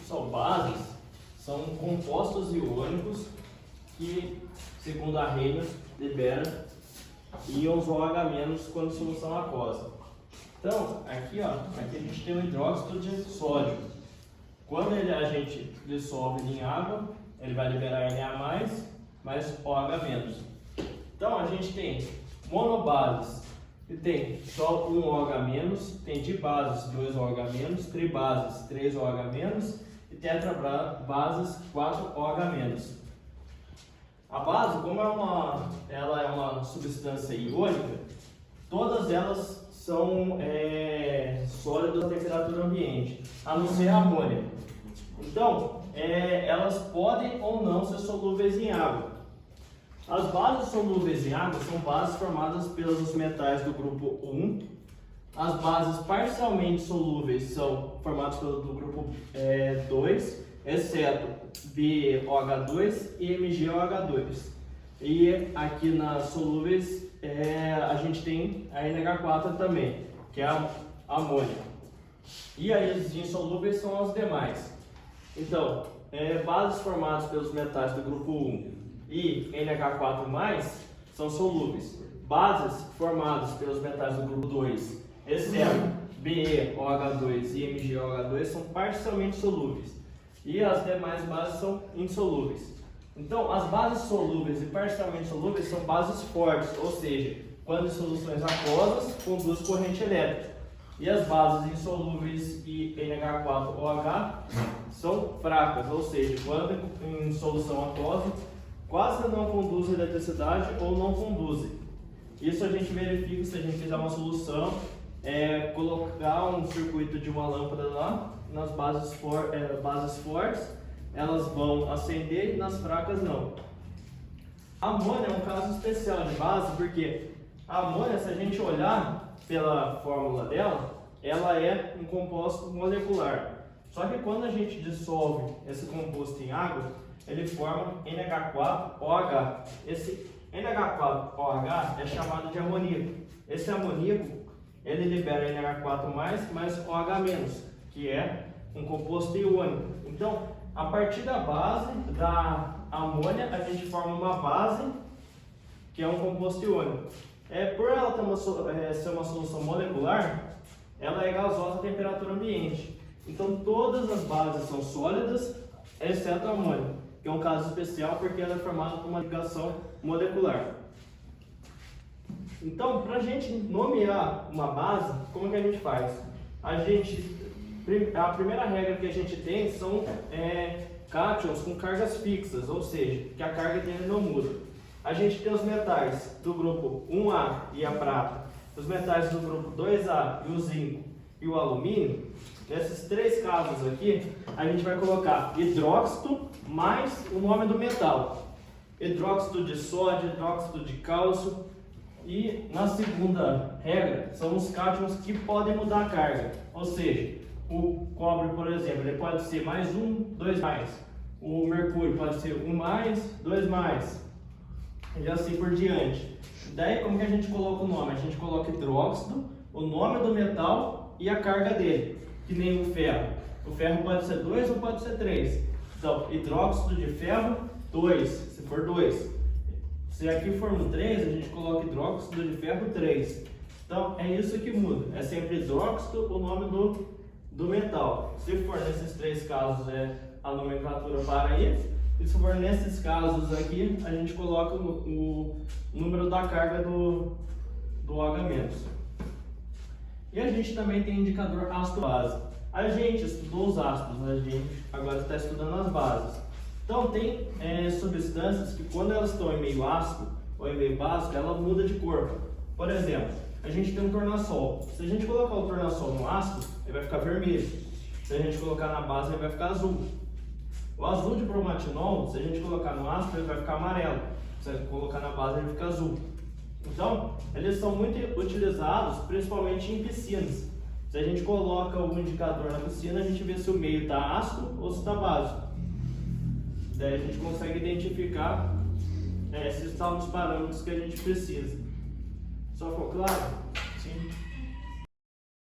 São bases, são compostos iônicos que, segundo a Reynolds, libera íons OH- quando solução aquosa. Então, aqui a gente tem o hidróxido de sódio. Quando a gente dissolve ele em água, ele vai liberar Na+, mais OH-. Então, a gente tem monobases, que tem só um OH-, tem dibases 2 OH-, tribases 3 OH- e tetrabases 4 OH-. A base, como ela é uma substância iônica, todas elas são sólidas a temperatura ambiente, a não ser a amônia. Então, elas podem ou não ser solúveis em água. As bases solúveis em água são bases formadas pelos metais do grupo 1. As bases parcialmente solúveis são formadas do grupo 2, exceto BOH2 e MgOH2. E aqui nas solúveis a gente tem a NH4 também, que é a amônia. E as insolúveis são as demais. Então, bases formadas pelos metais do grupo 1 e NH4+, são solúveis. Bases formadas pelos metais do grupo 2, exceto BeOH2 e MgOH2, são parcialmente solúveis. E as demais bases são insolúveis. Então, as bases solúveis e parcialmente solúveis são bases fortes, ou seja, quando em soluções aquosas, conduz corrente elétrica. E as bases insolúveis e NH4OH são fracas, ou seja, quando em solução aquosa, quase não conduzem eletricidade ou não conduzem. Isso a gente verifica se a gente fizer uma solução, colocar um circuito de uma lâmpada lá, nas bases fortes, elas vão acender e nas fracas não. A amônia é um caso especial de base, porque a amônia, se a gente olhar pela fórmula dela, ela é um composto molecular. Só que quando a gente dissolve esse composto em água, ele forma NH4OH. Esse NH4OH é chamado de amoníaco. Esse amoníaco, ele libera NH4+, mais OH-, que é um composto iônico. Então, a partir da base da amônia, a gente forma uma base que é um composto iônico. Por ela ser uma solução molecular, ela é gasosa a temperatura ambiente. Então, todas as bases são sólidas, exceto a amônia, que é um caso especial porque ela é formada por uma ligação molecular. Então, para a gente nomear uma base, como que a gente faz? A primeira regra que a gente tem são cátions com cargas fixas, ou seja, que a carga dele não muda. A gente tem os metais do grupo 1A e a prata, os metais do grupo 2A e o zinco e o alumínio. Nesses três casos aqui, a gente vai colocar hidróxido mais o nome do metal. Hidróxido de sódio, hidróxido de cálcio. E na segunda regra, são os cátions que podem mudar a carga. Ou seja, o cobre, por exemplo, ele pode ser mais 1, 2 mais. O mercúrio pode ser 1 mais, 2 mais. E assim por diante. Daí, como que a gente coloca o nome? A gente coloca hidróxido, o nome do metal e a carga dele. Que nem o ferro. O ferro pode ser 2 ou pode ser 3. Então, hidróxido de ferro, 2, se for 2. Se aqui for no 3, a gente coloca hidróxido de ferro 3. Então, é isso que muda. É sempre hidróxido, o nome do metal. Se for nesses três casos, a nomenclatura para aí. E se for nesses casos aqui, a gente coloca o número da carga do OH-. E a gente também tem indicador ácido-base. A gente estudou os ácidos, a gente agora está estudando as bases. Então tem substâncias que quando elas estão em meio ácido ou em meio básico, ela muda de cor. Por exemplo, a gente tem um tornassol. Se a gente colocar o tornassol no ácido, ele vai ficar vermelho. Se a gente colocar na base, ele vai ficar azul. O azul de bromatinol, se a gente colocar no ácido, ele vai ficar amarelo. Se a gente colocar na base, ele fica azul. Então, eles são muito utilizados, principalmente em piscinas. Se a gente coloca o indicador na piscina, a gente vê se o meio está ácido ou se está básico. Daí a gente consegue identificar se está nos parâmetros que a gente precisa. Só ficou claro? Sim.